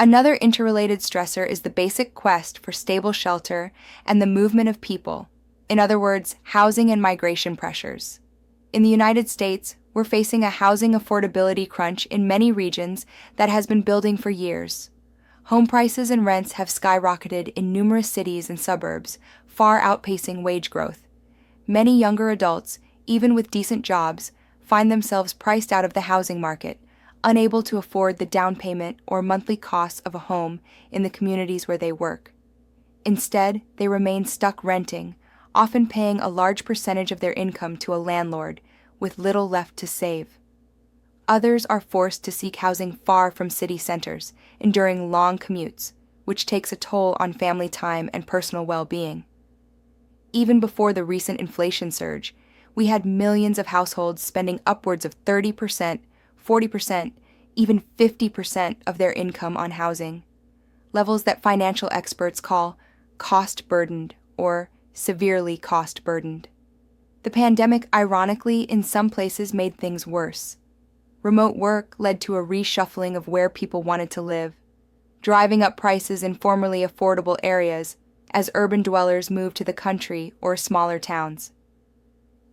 Another interrelated stressor is the basic quest for stable shelter and the movement of people, in other words, housing and migration pressures. In the United States, we're facing a housing affordability crunch in many regions that has been building for years. Home prices and rents have skyrocketed in numerous cities and suburbs, far outpacing wage growth. Many younger adults, even with decent jobs, find themselves priced out of the housing market, unable to afford the down payment or monthly costs of a home in the communities where they work. Instead, they remain stuck renting, often paying a large percentage of their income to a landlord, with little left to save. Others are forced to seek housing far from city centers, enduring long commutes, which takes a toll on family time and personal well-being. Even before the recent inflation surge, we had millions of households spending upwards of 30%, 40%, even 50% of their income on housing, levels that financial experts call cost-burdened or severely cost-burdened. The pandemic, ironically, in some places made things worse. Remote work led to a reshuffling of where people wanted to live, driving up prices in formerly affordable areas as urban dwellers moved to the country or smaller towns.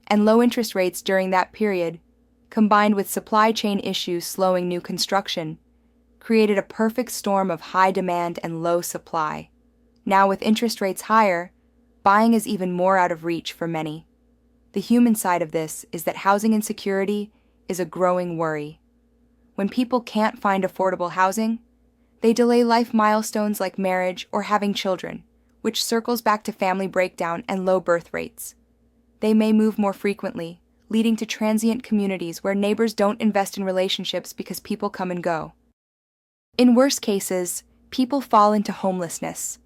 And low interest rates during that period, combined with supply chain issues slowing new construction, created a perfect storm of high demand and low supply. Now, with interest rates higher, buying is even more out of reach for many. The human side of this is that housing insecurity is a growing worry. When people can't find affordable housing, they delay life milestones like marriage or having children, which circles back to family breakdown and low birth rates. They may move more frequently, leading to transient communities where neighbors don't invest in relationships because people come and go. In worse cases, people fall into homelessness,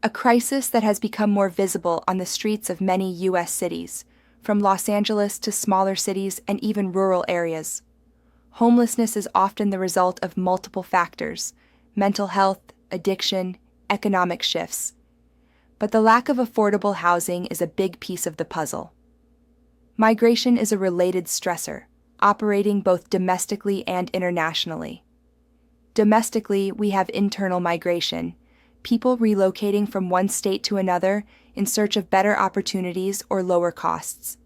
a crisis that has become more visible on the streets of many U.S. cities, from Los Angeles to smaller cities and even rural areas. Homelessness is often the result of multiple factors: mental health, addiction, economic shifts. But the lack of affordable housing is a big piece of the puzzle. Migration is a related stressor, operating both domestically and internationally. Domestically, we have internal migration, people relocating from one state to another in search of better opportunities or lower costs.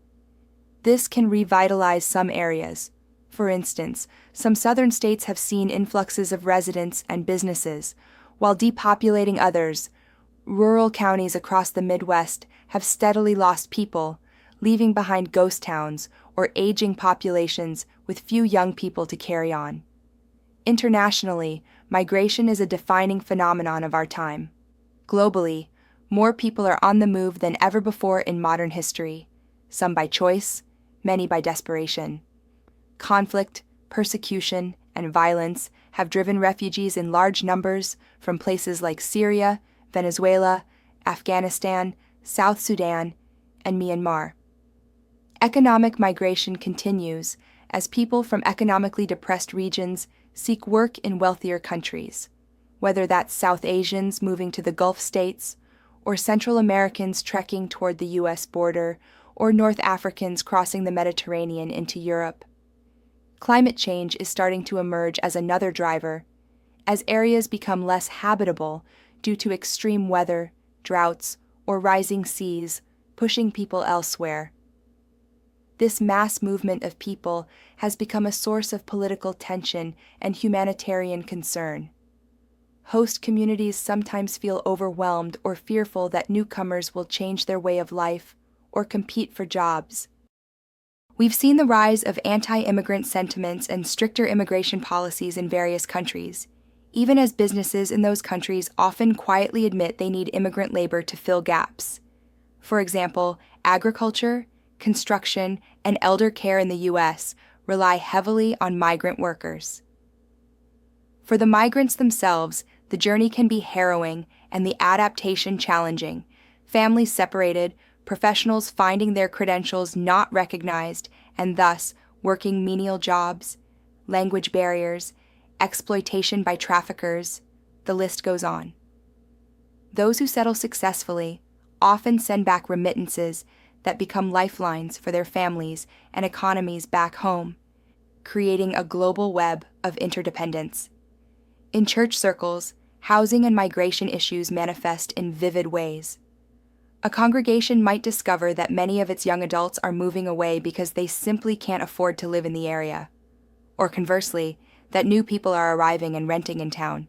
This can revitalize some areas. For instance, some southern states have seen influxes of residents and businesses, while depopulating others. Rural counties across the Midwest have steadily lost people, leaving behind ghost towns or aging populations with few young people to carry on. Internationally, migration is a defining phenomenon of our time. Globally, more people are on the move than ever before in modern history, some by choice, many by desperation. Conflict, persecution, and violence have driven refugees in large numbers from places like Syria, Venezuela, Afghanistan, South Sudan, and Myanmar. Economic migration continues as people from economically depressed regions seek work in wealthier countries, whether that's South Asians moving to the Gulf states, or Central Americans trekking toward the U.S. border, or North Africans crossing the Mediterranean into Europe. Climate change is starting to emerge as another driver, as areas become less habitable due to extreme weather, droughts, or rising seas, pushing people elsewhere. This mass movement of people has become a source of political tension and humanitarian concern. Host communities sometimes feel overwhelmed or fearful that newcomers will change their way of life or compete for jobs. We've seen the rise of anti-immigrant sentiments and stricter immigration policies in various countries, even as businesses in those countries often quietly admit they need immigrant labor to fill gaps. For example, agriculture, construction, and elder care in the U.S. rely heavily on migrant workers. For the migrants themselves, the journey can be harrowing and the adaptation challenging. Families separated, professionals finding their credentials not recognized and thus working menial jobs, language barriers, exploitation by traffickers, the list goes on. Those who settle successfully often send back remittances that become lifelines for their families and economies back home, creating a global web of interdependence. In church circles, housing and migration issues manifest in vivid ways. A congregation might discover that many of its young adults are moving away because they simply can't afford to live in the area. Or conversely, that new people are arriving and renting in town.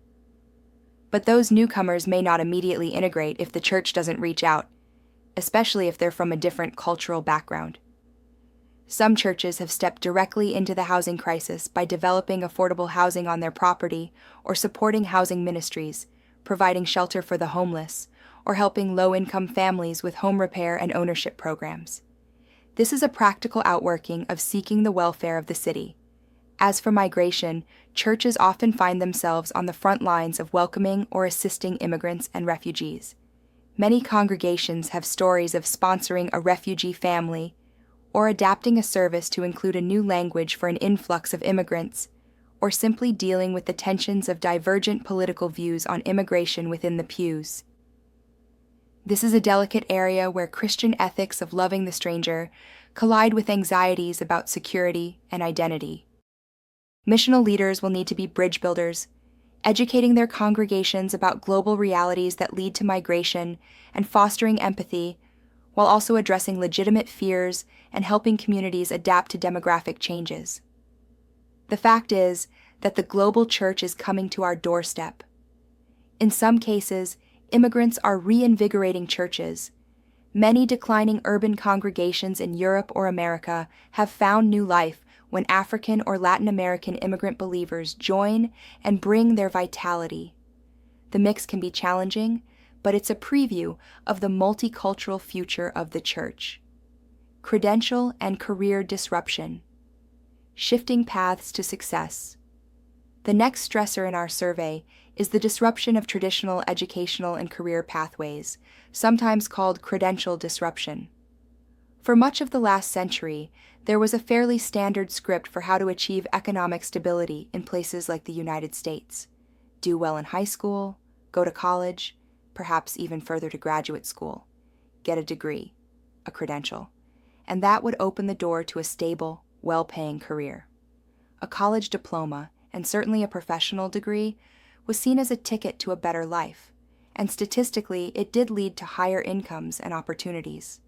But those newcomers may not immediately integrate if the church doesn't reach out, especially if they're from a different cultural background. Some churches have stepped directly into the housing crisis by developing affordable housing on their property or supporting housing ministries, providing shelter for the homeless, or helping low-income families with home repair and ownership programs. This is a practical outworking of seeking the welfare of the city. As for migration, churches often find themselves on the front lines of welcoming or assisting immigrants and refugees. Many congregations have stories of sponsoring a refugee family or adapting a service to include a new language for an influx of immigrants, or simply dealing with the tensions of divergent political views on immigration within the pews. This is a delicate area where Christian ethics of loving the stranger collide with anxieties about security and identity. Missional leaders will need to be bridge builders, educating their congregations about global realities that lead to migration and fostering empathy, while also addressing legitimate fears and helping communities adapt to demographic changes. The fact is that the global church is coming to our doorstep. In some cases, immigrants are reinvigorating churches. Many declining urban congregations in Europe or America have found new life when African or Latin American immigrant believers join and bring their vitality. The mix can be challenging, but it's a preview of the multicultural future of the church. Credential and career disruption. Shifting paths to success. The next stressor in our survey is the disruption of traditional educational and career pathways, sometimes called credential disruption. For much of the last century, there was a fairly standard script for how to achieve economic stability in places like the United States. Do well in high school, go to college, perhaps even further to graduate school, get a degree, a credential, and that would open the door to a stable, well-paying career. A college diploma, and certainly a professional degree, was seen as a ticket to a better life, and statistically it did lead to higher incomes and opportunities.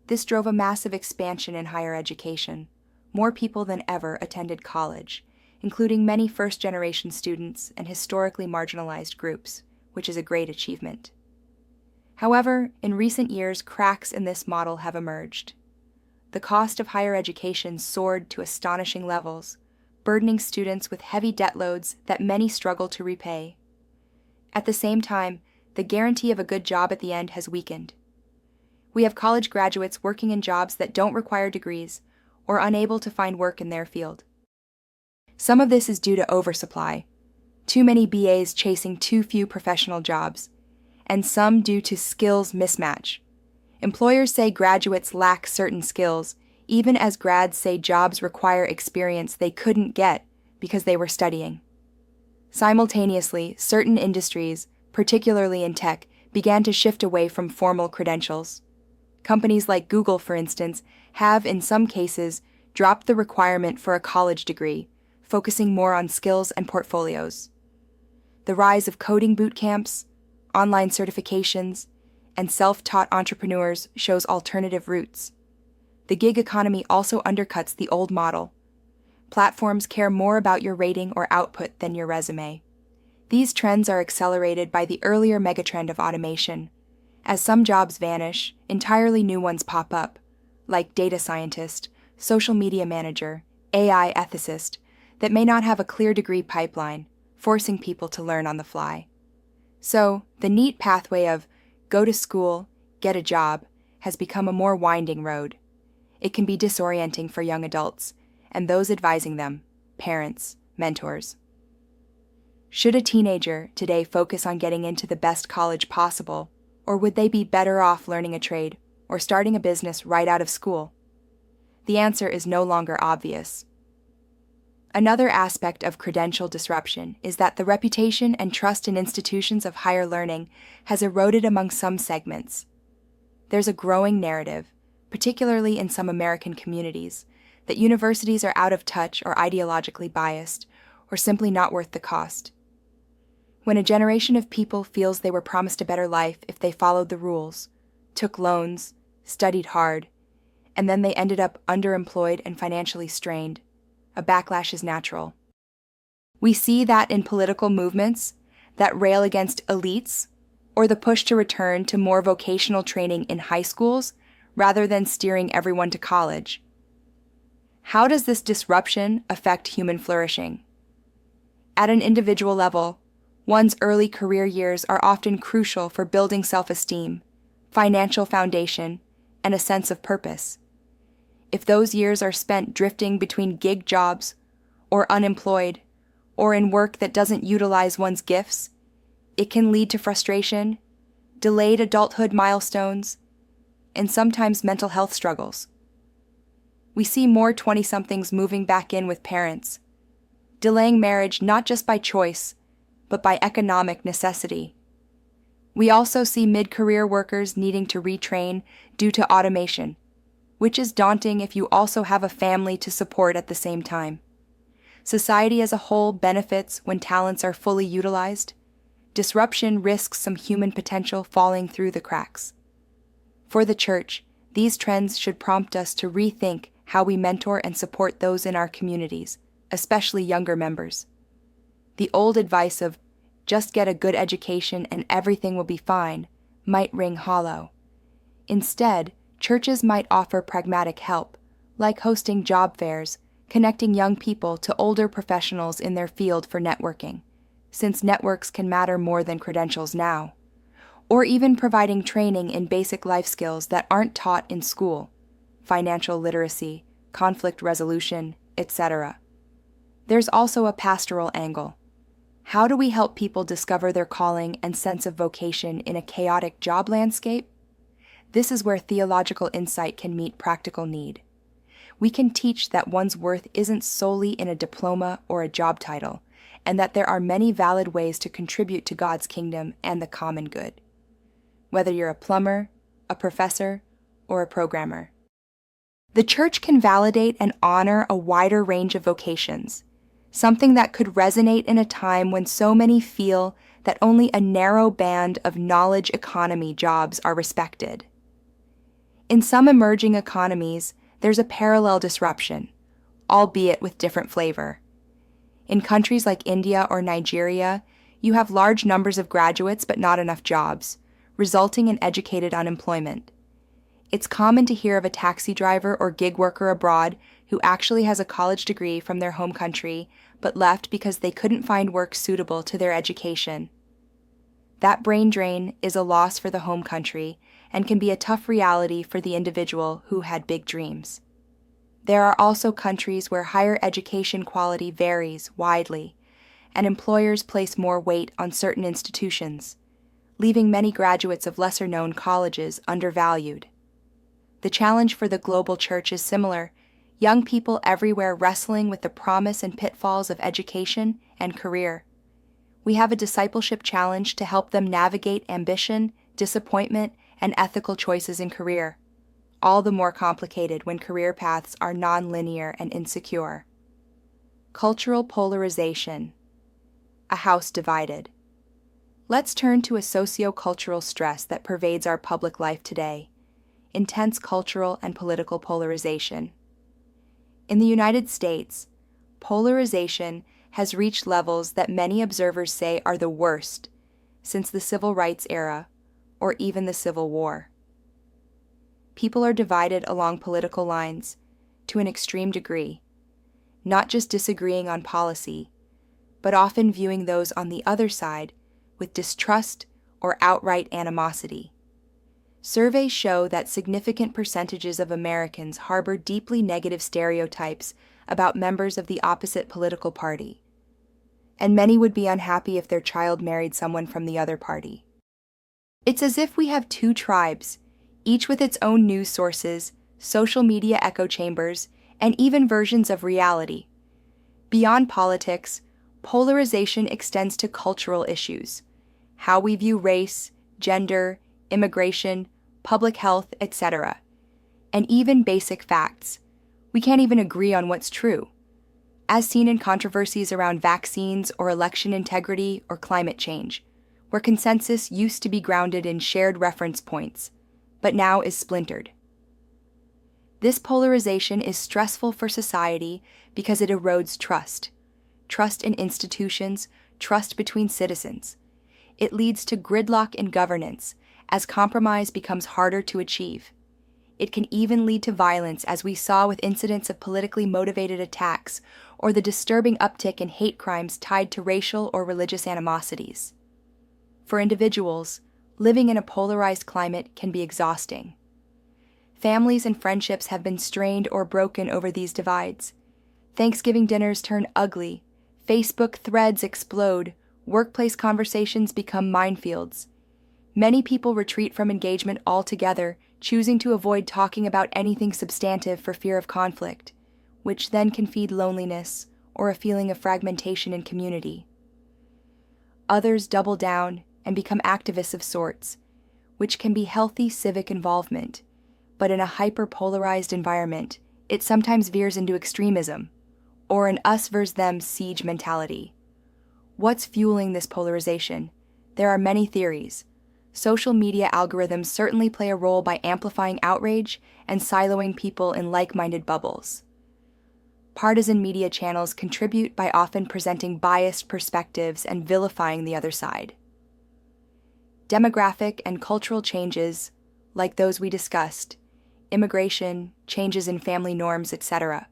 This drove a massive expansion in higher education. More people than ever attended college, including many first-generation students and historically marginalized groups, which is a great achievement. However, in recent years, cracks in this model have emerged. The cost of higher education soared to astonishing levels, burdening students with heavy debt loads that many struggle to repay. At the same time, the guarantee of a good job at the end has weakened. We have college graduates working in jobs that don't require degrees or unable to find work in their field. Some of this is due to oversupply, too many BAs chasing too few professional jobs, and some due to skills mismatch. Employers say graduates lack certain skills, even as grads say jobs require experience they couldn't get because they were studying. Simultaneously, certain industries, particularly in tech, began to shift away from formal credentials. Companies like Google, for instance, have, in some cases, dropped the requirement for a college degree, focusing more on skills and portfolios. The rise of coding boot camps, online certifications, and self-taught entrepreneurs shows alternative routes. The gig economy also undercuts the old model. Platforms care more about your rating or output than your resume. These trends are accelerated by the earlier megatrend of automation. As some jobs vanish, entirely new ones pop up, like data scientist, social media manager, AI ethicist, that may not have a clear degree pipeline, forcing people to learn on the fly. So, the neat pathway of go to school, get a job, has become a more winding road. It can be disorienting for young adults, and those advising them, parents, mentors. Should a teenager today focus on getting into the best college possible, or would they be better off learning a trade or starting a business right out of school? The answer is no longer obvious. Another aspect of credential disruption is that the reputation and trust in institutions of higher learning has eroded among some segments. There's a growing narrative, particularly in some American communities, that universities are out of touch or ideologically biased, or simply not worth the cost. When a generation of people feels they were promised a better life if they followed the rules, took loans, studied hard, and then they ended up underemployed and financially strained, a backlash is natural. We see that in political movements that rail against elites, or the push to return to more vocational training in high schools rather than steering everyone to college. How does this disruption affect human flourishing? At an individual level, one's early career years are often crucial for building self-esteem, financial foundation, and a sense of purpose. If those years are spent drifting between gig jobs, or unemployed, or in work that doesn't utilize one's gifts, it can lead to frustration, delayed adulthood milestones, and sometimes mental health struggles. We see more 20-somethings moving back in with parents, delaying marriage not just by choice, but by economic necessity. We also see mid-career workers needing to retrain due to automation, which is daunting if you also have a family to support at the same time. Society as a whole benefits when talents are fully utilized. Disruption risks some human potential falling through the cracks. For the church, these trends should prompt us to rethink how we mentor and support those in our communities, especially younger members. The old advice of just get a good education and everything will be fine might ring hollow. Instead, churches might offer pragmatic help, like hosting job fairs, connecting young people to older professionals in their field for networking, since networks can matter more than credentials now, or even providing training in basic life skills that aren't taught in school, financial literacy, conflict resolution, etc. There's also a pastoral angle. How do we help people discover their calling and sense of vocation in a chaotic job landscape? This is where theological insight can meet practical need. We can teach that one's worth isn't solely in a diploma or a job title, and that there are many valid ways to contribute to God's kingdom and the common good. Whether you're a plumber, a professor, or a programmer. The church can validate and honor a wider range of vocations, something that could resonate in a time when so many feel that only a narrow band of knowledge economy jobs are respected. In some emerging economies, there's a parallel disruption, albeit with different flavor. In countries like India or Nigeria, you have large numbers of graduates but not enough jobs, resulting in educated unemployment. It's common to hear of a taxi driver or gig worker abroad who actually has a college degree from their home country but left because they couldn't find work suitable to their education. That brain drain is a loss for the home country and can be a tough reality for the individual who had big dreams. There are also countries where higher education quality varies widely, and employers place more weight on certain institutions, leaving many graduates of lesser-known colleges undervalued. The challenge for the global church is similar, young people everywhere wrestling with the promise and pitfalls of education and career. We have a discipleship challenge to help them navigate ambition, disappointment, and ethical choices in career, all the more complicated when career paths are non-linear and insecure. Cultural polarization. A house divided. Let's turn to a socio-cultural stress that pervades our public life today: intense cultural and political polarization. In the United States, polarization has reached levels that many observers say are the worst since the Civil Rights era, or even the Civil War. People are divided along political lines to an extreme degree, not just disagreeing on policy, but often viewing those on the other side with distrust or outright animosity. Surveys show that significant percentages of Americans harbor deeply negative stereotypes about members of the opposite political party, and many would be unhappy if their child married someone from the other party. It's as if we have two tribes, each with its own news sources, social media echo chambers, and even versions of reality. Beyond politics, polarization extends to cultural issues: how we view race, gender, immigration, public health, etc., and even basic facts. We can't even agree on what's true. as seen in controversies around vaccines or election integrity or climate change, where consensus used to be grounded in shared reference points, but now is splintered. This polarization is stressful for society because it erodes trust in institutions, trust between citizens. It leads to gridlock in governance as compromise becomes harder to achieve. It can even lead to violence, as we saw with incidents of politically motivated attacks or the disturbing uptick in hate crimes tied to racial or religious animosities. For individuals, living in a polarized climate can be exhausting. Families and friendships have been strained or broken over these divides. Thanksgiving dinners turn ugly, Facebook threads explode, workplace conversations become minefields. Many people retreat from engagement altogether, choosing to avoid talking about anything substantive for fear of conflict, which then can feed loneliness or a feeling of fragmentation in community. Others double down and become activists of sorts, which can be healthy civic involvement, but in a hyper-polarized environment, it sometimes veers into extremism, or an us versus them siege mentality. What's fueling this polarization? There are many theories. Social media algorithms certainly play a role by amplifying outrage and siloing people in like-minded bubbles. Partisan media channels contribute by often presenting biased perspectives and vilifying the other side. Demographic and cultural changes, like those we discussed, immigration, changes in family norms, etc.,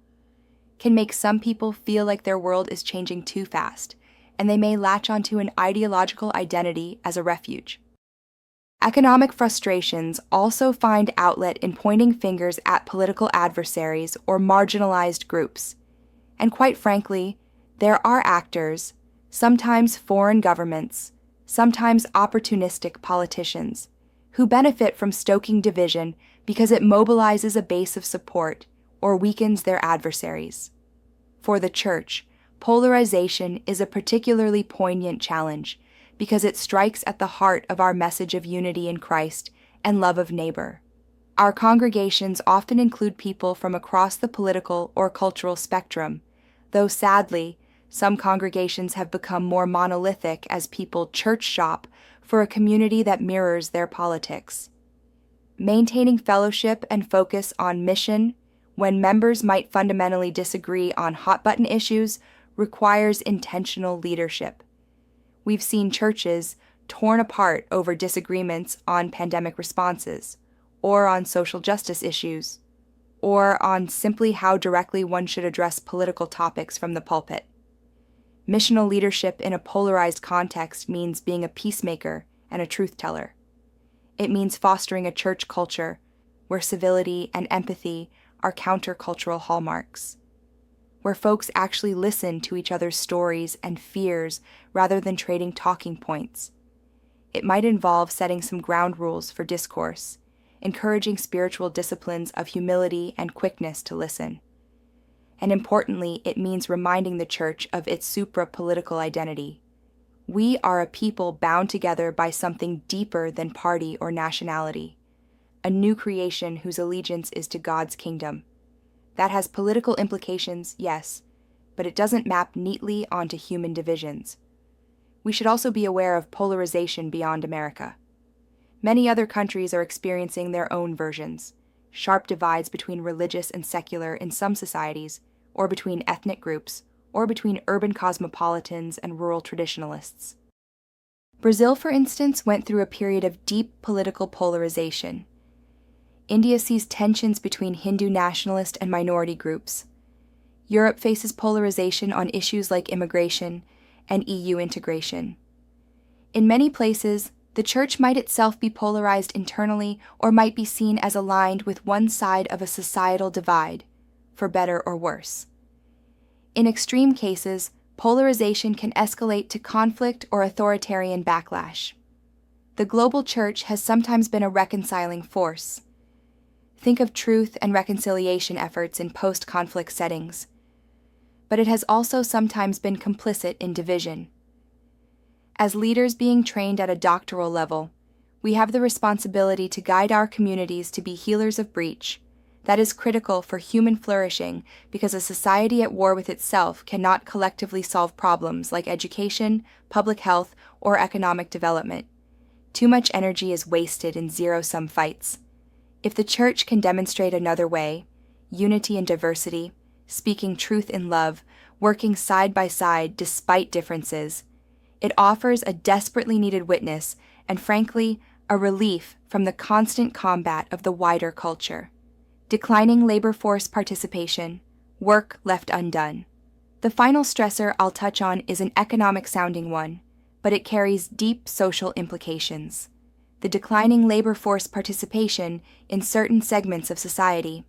can make some people feel like their world is changing too fast, and they may latch onto an ideological identity as a refuge. Economic frustrations also find outlet in pointing fingers at political adversaries or marginalized groups. And quite frankly, there are actors, sometimes foreign governments, sometimes opportunistic politicians, who benefit from stoking division because it mobilizes a base of support or weakens their adversaries. For the Church, polarization is a particularly poignant challenge because it strikes at the heart of our message of unity in Christ and love of neighbor. Our congregations often include people from across the political or cultural spectrum, though sadly, some congregations have become more monolithic as people church shop for a community that mirrors their politics. Maintaining fellowship and focus on mission, when members might fundamentally disagree on hot-button issues, requires intentional leadership. We've seen churches torn apart over disagreements on pandemic responses, or on social justice issues, or on simply how directly one should address political topics from the pulpit. Missional leadership in a polarized context means being a peacemaker and a truth teller. It means fostering a church culture where civility and empathy are countercultural hallmarks, where folks actually listen to each other's stories and fears rather than trading talking points. It might involve setting some ground rules for discourse, encouraging spiritual disciplines of humility and quickness to listen. And importantly, it means reminding the church of its supra-political identity. We are a people bound together by something deeper than party or nationality, a new creation whose allegiance is to God's kingdom. That has political implications, yes, but it doesn't map neatly onto human divisions. We should also be aware of polarization beyond America. Many other countries are experiencing their own versions, sharp divides between religious and secular in some societies, or between ethnic groups, or between urban cosmopolitans and rural traditionalists. Brazil, for instance, went through a period of deep political polarization. India sees tensions between Hindu nationalist and minority groups. Europe faces polarization on issues like immigration and EU integration. In many places, the church might itself be polarized internally or might be seen as aligned with one side of a societal divide, for better or worse. In extreme cases, polarization can escalate to conflict or authoritarian backlash. The global church has sometimes been a reconciling force. Think of truth and reconciliation efforts in post-conflict settings. But it has also sometimes been complicit in division. As leaders being trained at a doctoral level, we have the responsibility to guide our communities to be healers of breach, That is critical for human flourishing because a society at war with itself cannot collectively solve problems like education, public health, or economic development. Too much energy is wasted in zero-sum fights. If the church can demonstrate another way, unity and diversity, speaking truth in love, working side by side despite differences, it offers a desperately needed witness and, frankly, a relief from the constant combat of the wider culture. Declining labor force participation, work left undone. The final stressor I'll touch on is an economic-sounding one, but it carries deep social implications. The declining labor force participation in certain segments of society.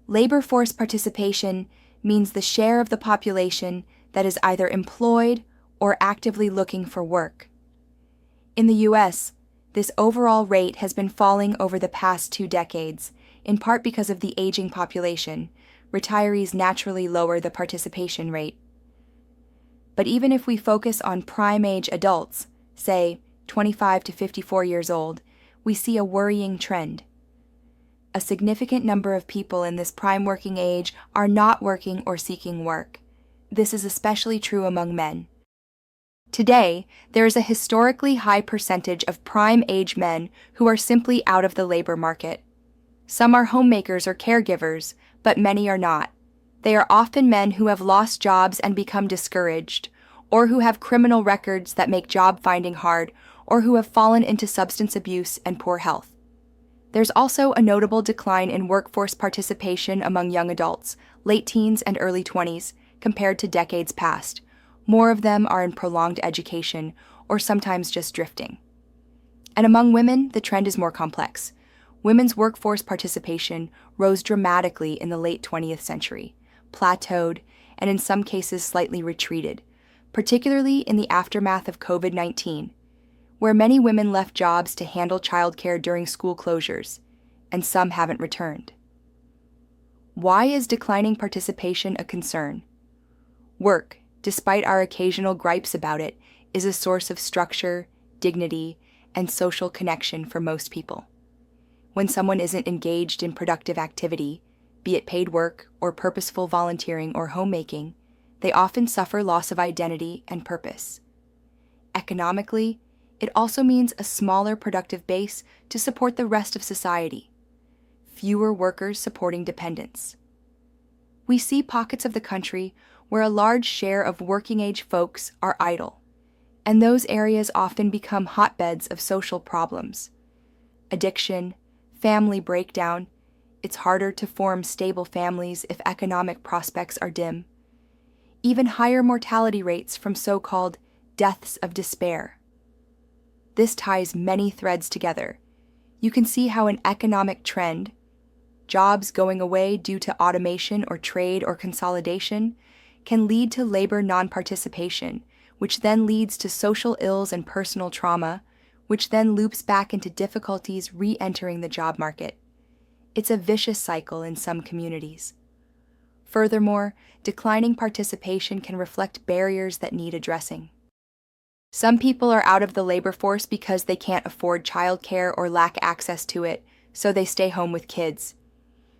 Labor force participation means the share of the population that is either employed or actively looking for work. In the U.S., this overall rate has been falling over the past 2 decades, in part because of the aging population. Retirees naturally lower the participation rate. But even if we focus on prime-age adults, say 25 to 54 years old, we see a worrying trend. A significant number of people in this prime working age are not working or seeking work. This is especially true among men. Today, there is a historically high percentage of prime-age men who are simply out of the labor market. Some are homemakers or caregivers, but many are not. They are often men who have lost jobs and become discouraged, or who have criminal records that make job finding hard, or who have fallen into substance abuse and poor health. There's also a notable decline in workforce participation among young adults, late teens and early 20s, compared to decades past. More of them are in prolonged education, or sometimes just drifting. And among women, the trend is more complex. Women's workforce participation rose dramatically in the late 20th century, plateaued, and in some cases slightly retreated, particularly in the aftermath of COVID-19, where many women left jobs to handle childcare during school closures, and some haven't returned. Why is declining participation a concern? Work, despite our occasional gripes about it, is a source of structure, dignity, and social connection for most people. When someone isn't engaged in productive activity, be it paid work or purposeful volunteering or homemaking, they often suffer loss of identity and purpose. Economically, it also means a smaller productive base to support the rest of society, fewer workers supporting dependents. We see pockets of the country where a large share of working-age folks are idle, and those areas often become hotbeds of social problems. Addiction, family breakdown, it's harder to form stable families if economic prospects are dim. Even higher mortality rates from so-called deaths of despair. This ties many threads together. You can see how an economic trend, jobs going away due to automation or trade or consolidation, can lead to labor non-participation, which then leads to social ills and personal trauma, which then loops back into difficulties re-entering the job market. It's a vicious cycle in some communities. Furthermore, declining participation can reflect barriers that need addressing. Some people are out of the labor force because they can't afford childcare or lack access to it, so they stay home with kids.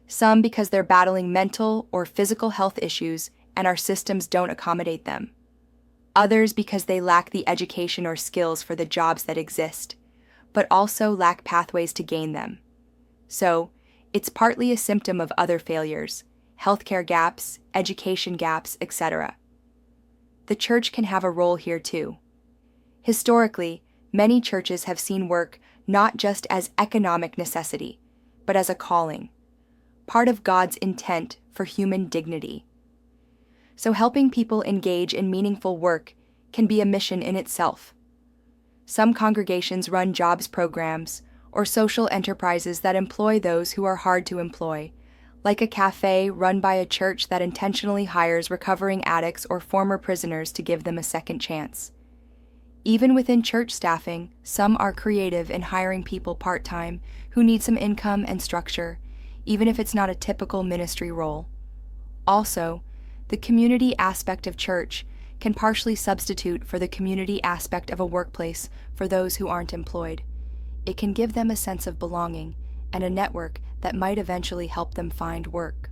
Some because they're battling mental or physical health issues and our systems don't accommodate them. Others because they lack the education or skills for the jobs that exist, but also lack pathways to gain them. So, it's partly a symptom of other failures, healthcare gaps, education gaps, etc. The church can have a role here too. Historically, many churches have seen work not just as economic necessity, but as a calling, part of God's intent for human dignity. So helping people engage in meaningful work can be a mission in itself. Some congregations run jobs programs or social enterprises that employ those who are hard to employ, like a cafe run by a church that intentionally hires recovering addicts or former prisoners to give them a second chance. Even within church staffing, some are creative in hiring people part-time who need some income and structure, even if it's not a typical ministry role. Also, the community aspect of church can partially substitute for the community aspect of a workplace for those who aren't employed. It can give them a sense of belonging and a network that might eventually help them find work.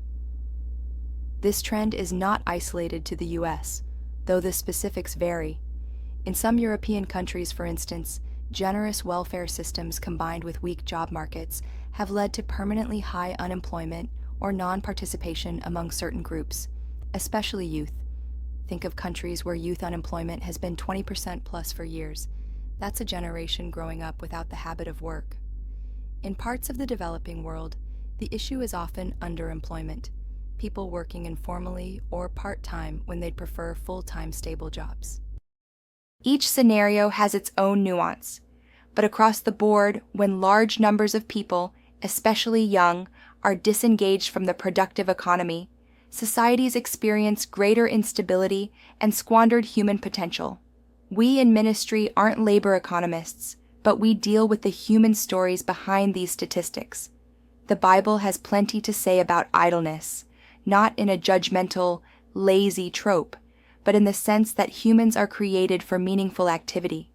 This trend is not isolated to the US, though the specifics vary. In some European countries, for instance, generous welfare systems combined with weak job markets have led to permanently high unemployment or non-participation among certain groups, especially youth. Think of countries where youth unemployment has been 20% plus for years. That's a generation growing up without the habit of work. In parts of the developing world, the issue is often underemployment, people working informally or part-time when they'd prefer full-time stable jobs. Each scenario has its own nuance, but across the board, when large numbers of people, especially young, are disengaged from the productive economy, societies experience greater instability and squandered human potential. We in ministry aren't labor economists, but we deal with the human stories behind these statistics. The Bible has plenty to say about idleness, not in a judgmental, lazy trope, but in the sense that humans are created for meaningful activity.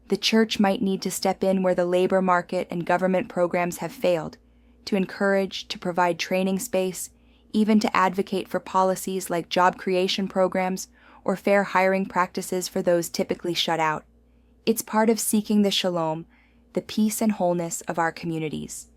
The church might need to step in where the labor market and government programs have failed, to encourage, to provide training space, even to advocate for policies like job creation programs or fair hiring practices for those typically shut out. It's part of seeking the shalom, the peace and wholeness of our communities.